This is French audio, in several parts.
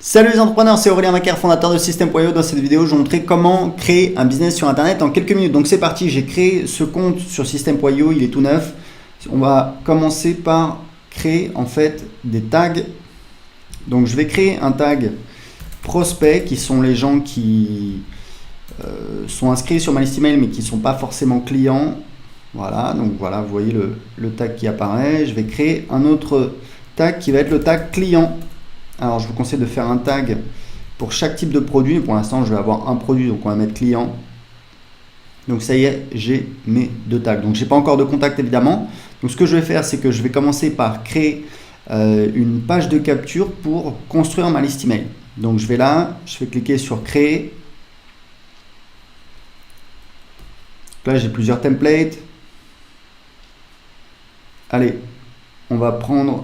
Salut les entrepreneurs, c'est Aurélien Macaire, fondateur de System.io. Dans cette vidéo, je vais vous montrer comment créer un business sur Internet en quelques minutes. Donc c'est parti, j'ai créé ce compte sur System.io, il est tout neuf. On va commencer par créer en fait des tags. Donc je vais créer un tag prospect qui sont les gens qui sont inscrits sur ma liste email mais qui ne sont pas forcément clients. Voilà, donc voilà, vous voyez le tag qui apparaît. Je vais créer un autre tag qui va être le tag client. Alors je vous conseille de faire un tag pour chaque type de produit. Pour l'instant je vais avoir un produit, donc on va mettre client. Donc ça y est, j'ai mes deux tags. Donc je n'ai pas encore de contact évidemment. Donc ce que je vais faire, c'est que je vais commencer par créer une page de capture pour construire ma liste email. Donc je vais là, je vais cliquer sur créer. Là j'ai plusieurs templates. Allez, on va prendre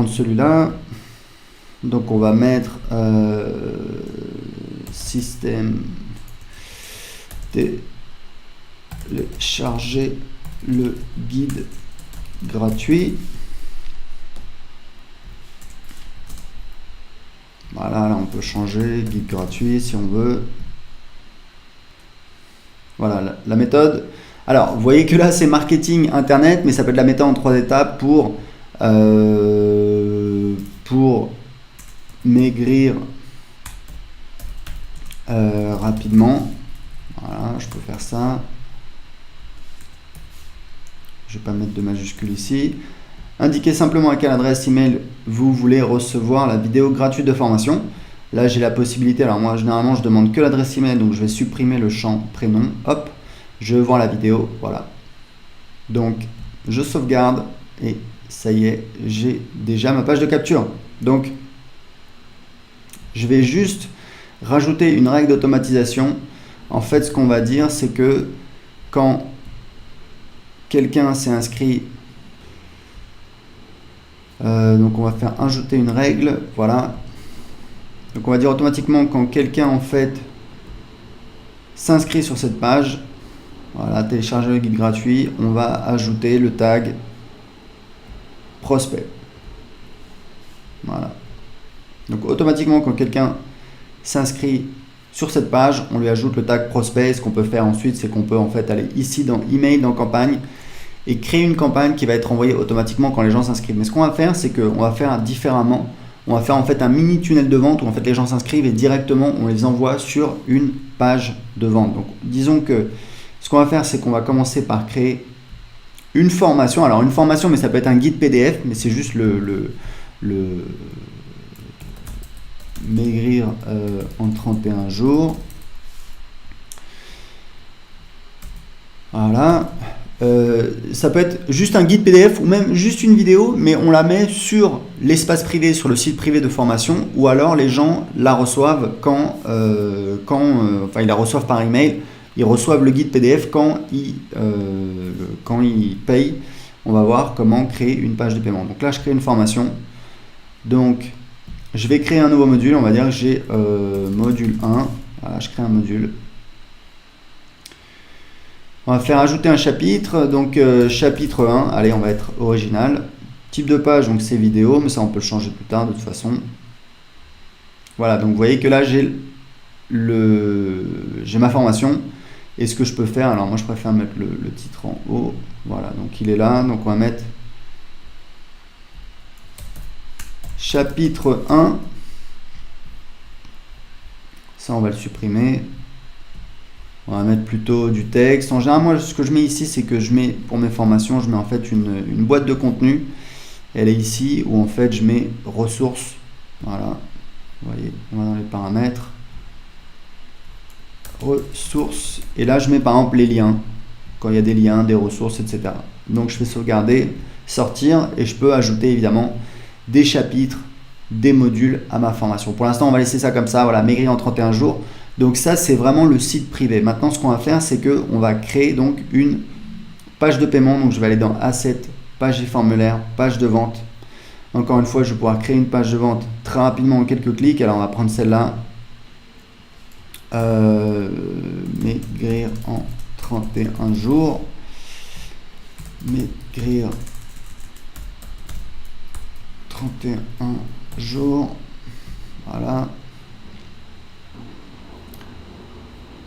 celui-là. Donc on va mettre système télécharger le guide gratuit. Voilà, là on peut changer guide gratuit si on veut. Voilà la méthode. Alors vous voyez que là c'est marketing internet, mais ça peut être la méthode en 3 étapes pour maigrir rapidement. Voilà, je peux faire ça. Je ne vais pas mettre de majuscule ici. Indiquez simplement à quelle adresse email vous voulez recevoir la vidéo gratuite de formation. Là j'ai la possibilité, alors moi généralement je demande que l'adresse email, donc je vais supprimer le champ prénom. Hop, je vais voir la vidéo, voilà. Donc je sauvegarde et ça y est, j'ai déjà ma page de capture. Donc je vais juste rajouter une règle d'automatisation. En fait ce qu'on va dire, c'est que quand quelqu'un s'est inscrit, donc on va faire ajouter une règle, voilà. Donc on va dire automatiquement quand quelqu'un en fait s'inscrit sur cette page, voilà, télécharger le guide gratuit, on va ajouter le tag prospect. Voilà. Donc automatiquement quand quelqu'un s'inscrit sur cette page, on lui ajoute le tag prospect. Ce qu'on peut faire ensuite, c'est qu'on peut en fait aller ici dans email, dans campagne, et créer une campagne qui va être envoyée automatiquement quand les gens s'inscrivent. Mais ce qu'on va faire, c'est qu'on va faire différemment. On va faire en fait un mini tunnel de vente où en fait les gens s'inscrivent et directement on les envoie sur une page de vente. Donc disons que ce qu'on va faire, c'est qu'on va commencer par créer une formation. Alors une formation, mais ça peut être un guide PDF, mais c'est juste le maigrir en 31 jours. Voilà. Ça peut être juste un guide PDF ou même juste une vidéo, mais on la met sur l'espace privé, sur le site privé de formation, ou alors les gens la reçoivent quand ils la reçoivent par email. Ils reçoivent le guide PDF quand ils payent. On va voir comment créer une page de paiement. Donc là, je crée une formation. Donc, je vais créer un nouveau module. On va dire que j'ai module 1. Voilà, je crée un module. On va faire ajouter un chapitre, donc chapitre 1, allez on va être original. Type de page, donc c'est vidéo, mais ça on peut le changer plus tard de toute façon. Voilà, donc vous voyez que là j'ai ma formation. Et ce que je peux faire, alors moi je préfère mettre le titre en haut. Voilà, donc il est là, donc on va mettre chapitre 1. Ça on va le supprimer. On va mettre plutôt du texte. En général, moi, ce que je mets ici, c'est que je mets, pour mes formations, je mets en fait une boîte de contenu. Elle est ici, où en fait, je mets ressources. Voilà. Vous voyez, on va dans les paramètres. Ressources. Et là, je mets par exemple les liens. Quand il y a des liens, des ressources, etc. Donc, je fais sauvegarder, sortir. Et je peux ajouter, évidemment, des chapitres, des modules à ma formation. Pour l'instant, on va laisser ça comme ça. Voilà, maigrir en 31 jours. Donc ça, c'est vraiment le site privé. Maintenant, ce qu'on va faire, c'est qu'on va créer donc une page de paiement. Donc je vais aller dans Assets, page et formulaire, page de vente. Encore une fois, je vais pouvoir créer une page de vente très rapidement en quelques clics. Alors on va prendre celle-là. Maigrir en 31 jours. Maigrir 31 jours. Voilà.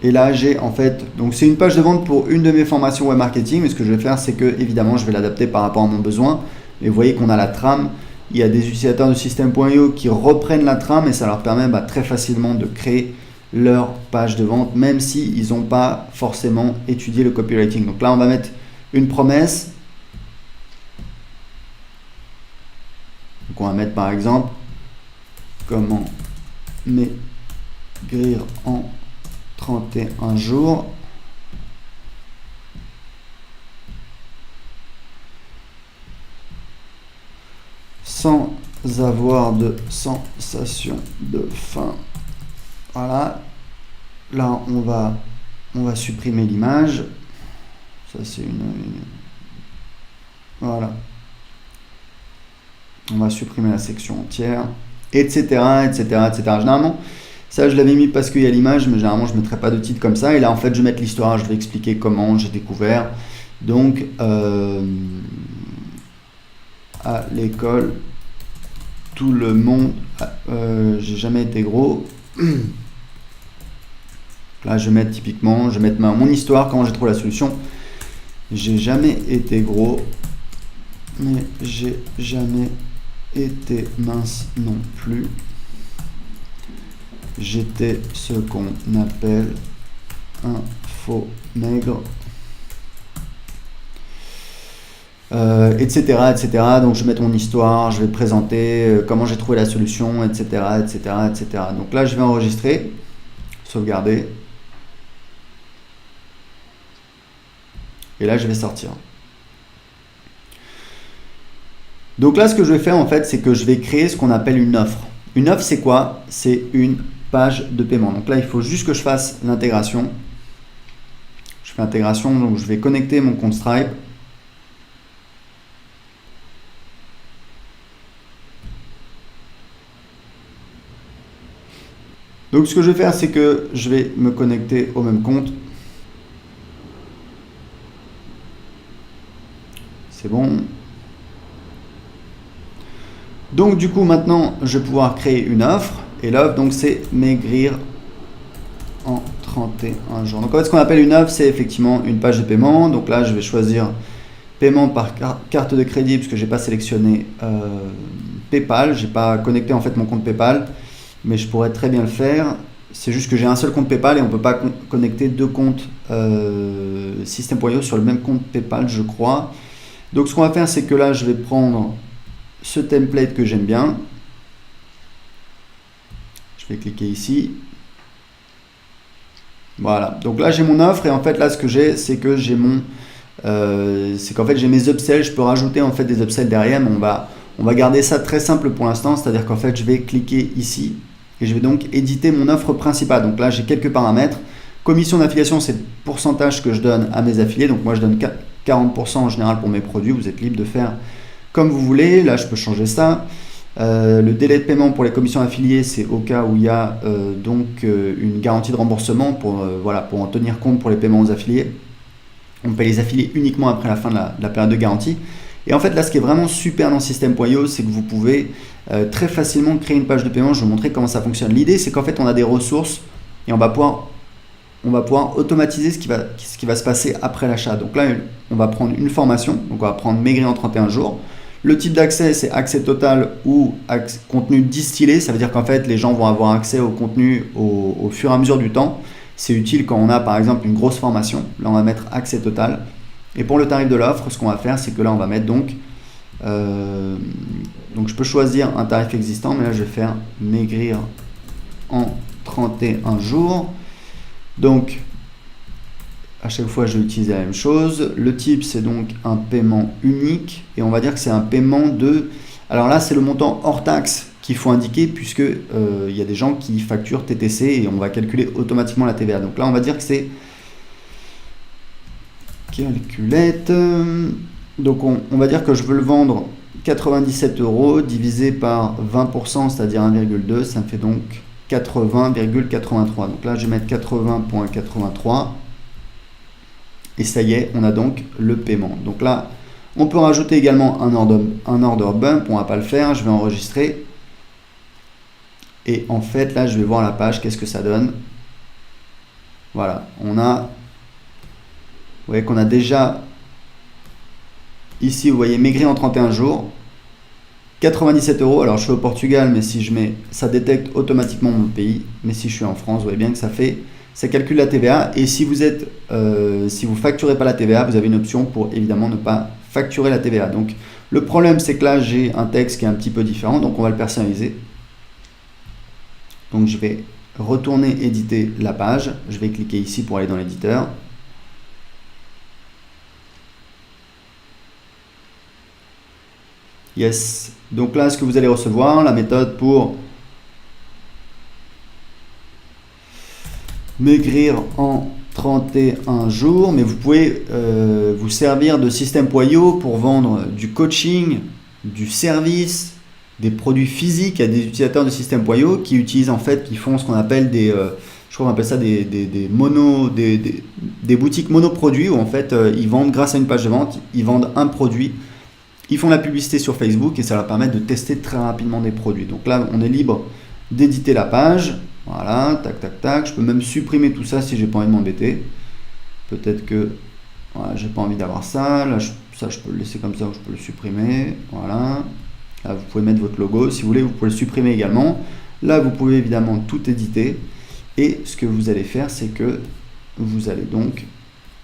Et là, j'ai en fait, donc c'est une page de vente pour une de mes formations web marketing, mais ce que je vais faire, c'est que évidemment, je vais l'adapter par rapport à mon besoin. Et vous voyez qu'on a la trame. Il y a des utilisateurs de System.io qui reprennent la trame et ça leur permet très facilement de créer leur page de vente, même s'ils n'ont pas forcément étudié le copywriting. Donc là, on va mettre une promesse. Donc on va mettre par exemple comment maigrir en 31 jours. Sans avoir de sensation de faim. Voilà. Là, on va supprimer l'image. Ça, c'est Voilà. On va supprimer la section entière, etc., etc., etc. Généralement, ça, je l'avais mis parce qu'il y a l'image, mais généralement, je ne mettrai pas de titre comme ça. Et là, en fait, je vais mettre l'histoire. Je vais expliquer comment j'ai découvert. Donc, à l'école, tout le monde, j'ai jamais été gros. Là, je vais mettre typiquement, je vais mettre mon histoire, comment j'ai trouvé la solution. J'ai jamais été gros, mais j'ai jamais été mince non plus. J'étais ce qu'on appelle un faux maigre. Etc., etc. Donc je vais mettre mon histoire, je vais présenter comment j'ai trouvé la solution, etc., etc., etc. Donc là, je vais enregistrer, sauvegarder. Et là, je vais sortir. Donc là, ce que je vais faire, en fait, c'est que je vais créer ce qu'on appelle une offre. Une offre, c'est quoi? C'est une page de paiement. Donc là, il faut juste que je fasse l'intégration. Je fais l'intégration, donc je vais connecter mon compte Stripe. Donc ce que je vais faire, c'est que je vais me connecter au même compte. C'est bon. Donc du coup, maintenant, je vais pouvoir créer une offre. Et l'offre, donc, c'est maigrir en 31 jours. Donc en fait, ce qu'on appelle une offre, c'est effectivement une page de paiement. Donc là, je vais choisir paiement par carte de crédit, puisque je n'ai pas sélectionné PayPal. Je n'ai pas connecté en fait mon compte PayPal. Mais je pourrais très bien le faire. C'est juste que j'ai un seul compte PayPal et on ne peut pas connecter deux comptes System.io sur le même compte PayPal, je crois. Donc ce qu'on va faire, c'est que là, je vais prendre ce template que j'aime bien. Je vais cliquer ici. Voilà. Donc là, j'ai mon offre et en fait, là, ce que j'ai, c'est que j'ai c'est qu'en fait, j'ai mes upsells. Je peux rajouter en fait des upsells derrière, mais on va garder ça très simple pour l'instant. C'est-à-dire qu'en fait, je vais cliquer ici. Et je vais donc éditer mon offre principale. Donc là, j'ai quelques paramètres. Commission d'affiliation, c'est le pourcentage que je donne à mes affiliés. Donc moi, je donne 40% en général pour mes produits. Vous êtes libre de faire comme vous voulez. Là, je peux changer ça. Le délai de paiement pour les commissions affiliées, c'est au cas où il y a une garantie de remboursement pour en tenir compte pour les paiements aux affiliés. On paie les affiliés uniquement après la fin de la période de garantie. Et en fait, là, ce qui est vraiment super dans System.io, c'est que vous pouvez très facilement créer une page de paiement. Je vais vous montrer comment ça fonctionne. L'idée, c'est qu'en fait, on a des ressources et on va pouvoir automatiser ce qui va se passer après l'achat. Donc là, on va prendre une formation. Donc, on va prendre maigrir en 31 jours. Le type d'accès, c'est accès total ou contenu distillé. Ça veut dire qu'en fait, les gens vont avoir accès au contenu au fur et à mesure du temps. C'est utile quand on a, par exemple, une grosse formation. Là, on va mettre accès total. Et pour le tarif de l'offre, ce qu'on va faire, c'est que là, on va mettre donc je peux choisir un tarif existant, mais là, je vais faire maigrir en 31 jours. Donc, à chaque fois, je vais utiliser la même chose. Le type, c'est donc un paiement unique. Et on va dire que c'est un paiement de... Alors là, c'est le montant hors taxe qu'il faut indiquer, puisque il y a des gens qui facturent TTC et on va calculer automatiquement la TVA. Donc là, on va dire que c'est... Calculette. Donc on va dire que je veux le vendre 97 € divisé par 20%, c'est-à-dire 1,2, ça me fait donc 80,83. Donc là, je vais mettre 80,83 et ça y est, on a donc le paiement. Donc là, On peut rajouter également un order bump, on va pas le faire, je vais enregistrer. Et en fait, là, je vais voir la page, qu'est-ce que ça donne. Voilà, on a, vous voyez qu'on a déjà, ici, vous voyez, maigri en 31 jours, 97 €. Alors, je suis au Portugal, mais si je mets, ça détecte automatiquement mon pays. Mais si je suis en France, vous voyez bien que ça calcule la TVA. Et si vous êtes, si vous facturez pas la TVA, vous avez une option pour évidemment ne pas facturer la TVA. Donc, le problème, c'est que là, j'ai un texte qui est un petit peu différent, donc on va le personnaliser. Donc, je vais retourner éditer la page. Je vais cliquer ici pour aller dans l'éditeur. Yes. Donc là, ce que vous allez recevoir, la méthode pour maigrir en 31 jours, mais vous pouvez vous servir de System.io pour vendre du coaching, du service, des produits physiques. Il y a des utilisateurs de System.io qui utilisent en fait, qui font ce qu'on appelle des, je crois qu'on appelle ça des boutiques monoproduits où en fait ils vendent grâce à une page de vente, ils vendent un produit. Ils font la publicité sur Facebook et ça leur permet de tester très rapidement des produits. Donc là, on est libre d'éditer la page. Voilà, tac, tac, tac. Je peux même supprimer tout ça si j'ai pas envie de m'embêter. Peut-être que voilà, j'ai pas envie d'avoir ça. Là, ça, je peux le laisser comme ça ou je peux le supprimer. Voilà. Là, vous pouvez mettre votre logo. Si vous voulez, vous pouvez le supprimer également. Là, vous pouvez évidemment tout éditer. Et ce que vous allez faire, c'est que vous allez donc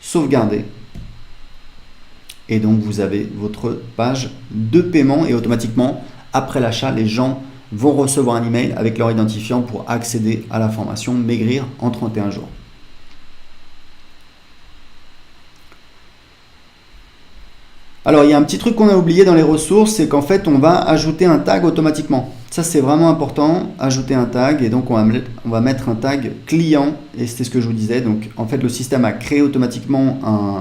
sauvegarder. Et donc, vous avez votre page de paiement et automatiquement, après l'achat, les gens vont recevoir un email avec leur identifiant pour accéder à la formation Maigrir en 31 jours. Alors, il y a un petit truc qu'on a oublié dans les ressources, c'est qu'en fait, on va ajouter un tag automatiquement. Ça, c'est vraiment important, ajouter un tag. Et donc, on va mettre un tag client. Et c'était ce que je vous disais. Donc, en fait, le système a créé automatiquement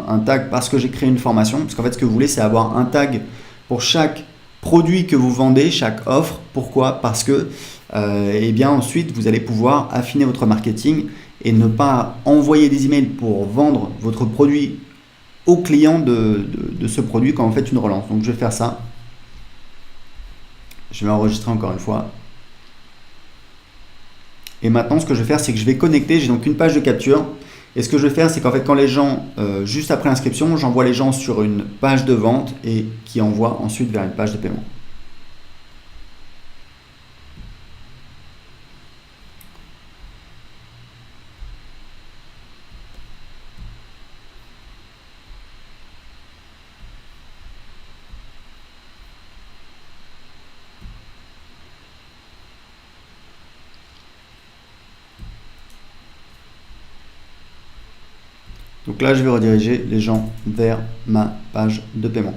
un tag parce que j'ai créé une formation. Parce qu'en fait, ce que vous voulez, c'est avoir un tag pour chaque produit que vous vendez, chaque offre. Pourquoi? Parce que, eh bien, ensuite, vous allez pouvoir affiner votre marketing et ne pas envoyer des emails pour vendre votre produit au client de ce produit quand vous faites une relance. Donc je vais faire ça. Je vais enregistrer encore une fois. Et maintenant, ce que je vais faire, c'est que je vais connecter. J'ai donc une page de capture. Et ce que je vais faire, c'est qu'en fait, quand les gens, juste après l'inscription, j'envoie les gens sur une page de vente et qui envoie ensuite vers une page de paiement. Donc là, je vais rediriger les gens vers ma page de paiement.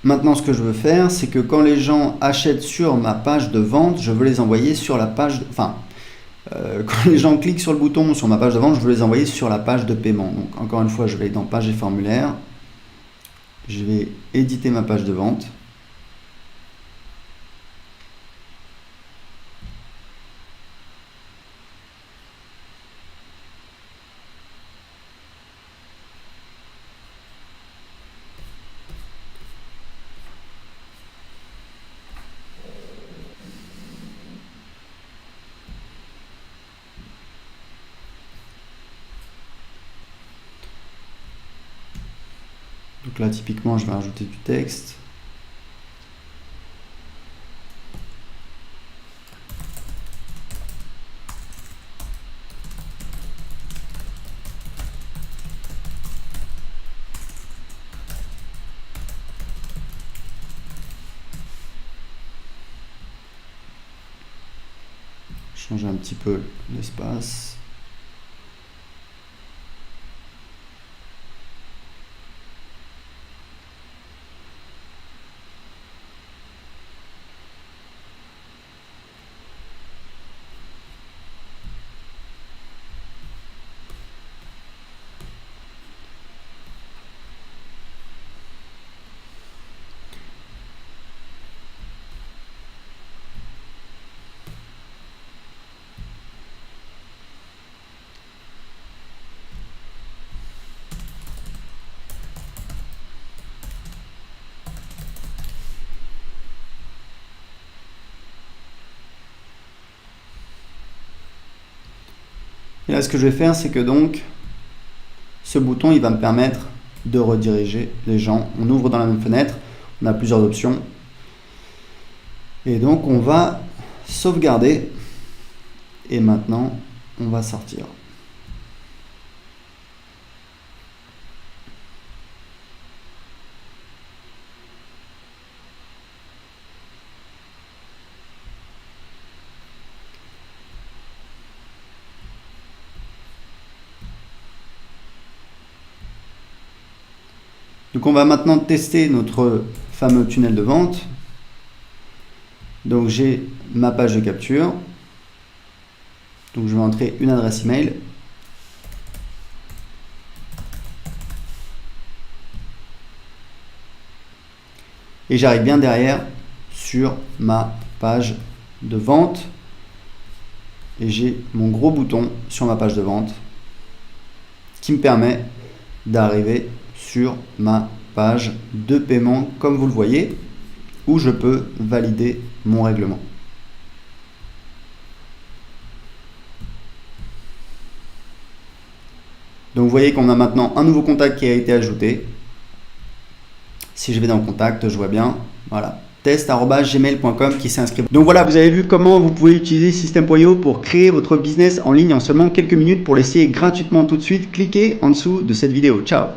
Maintenant, ce que je veux faire, c'est que quand les gens achètent sur ma page de vente, je veux les envoyer sur la page, quand les gens cliquent sur le bouton sur ma page de vente, je veux les envoyer sur la page de paiement. Donc encore une fois, je vais aller dans page et formulaire. Je vais éditer ma page de vente. Donc là, typiquement, je vais rajouter du texte. Changer un petit peu l'espace. Et là, ce que je vais faire, c'est que donc, ce bouton, il va me permettre de rediriger les gens. On ouvre dans la même fenêtre, on a plusieurs options. Et donc, on va sauvegarder. Et maintenant, on va sortir. Donc on va maintenant tester notre fameux tunnel de vente. Donc j'ai ma page de capture. Donc je vais entrer une adresse email. Et j'arrive bien derrière sur ma page de vente. Et j'ai mon gros bouton sur ma page de vente qui me permet d'arriver sur ma page de paiement, comme vous le voyez, où je peux valider mon règlement. Donc vous voyez qu'on a maintenant un nouveau contact qui a été ajouté. Si je vais dans contact, je vois bien, voilà, test@gmail.com qui s'est inscrit. Donc voilà, vous avez vu comment vous pouvez utiliser System.io pour créer votre business en ligne en seulement quelques minutes. Pour l'essayer gratuitement tout de suite, cliquez en dessous de cette vidéo. Ciao!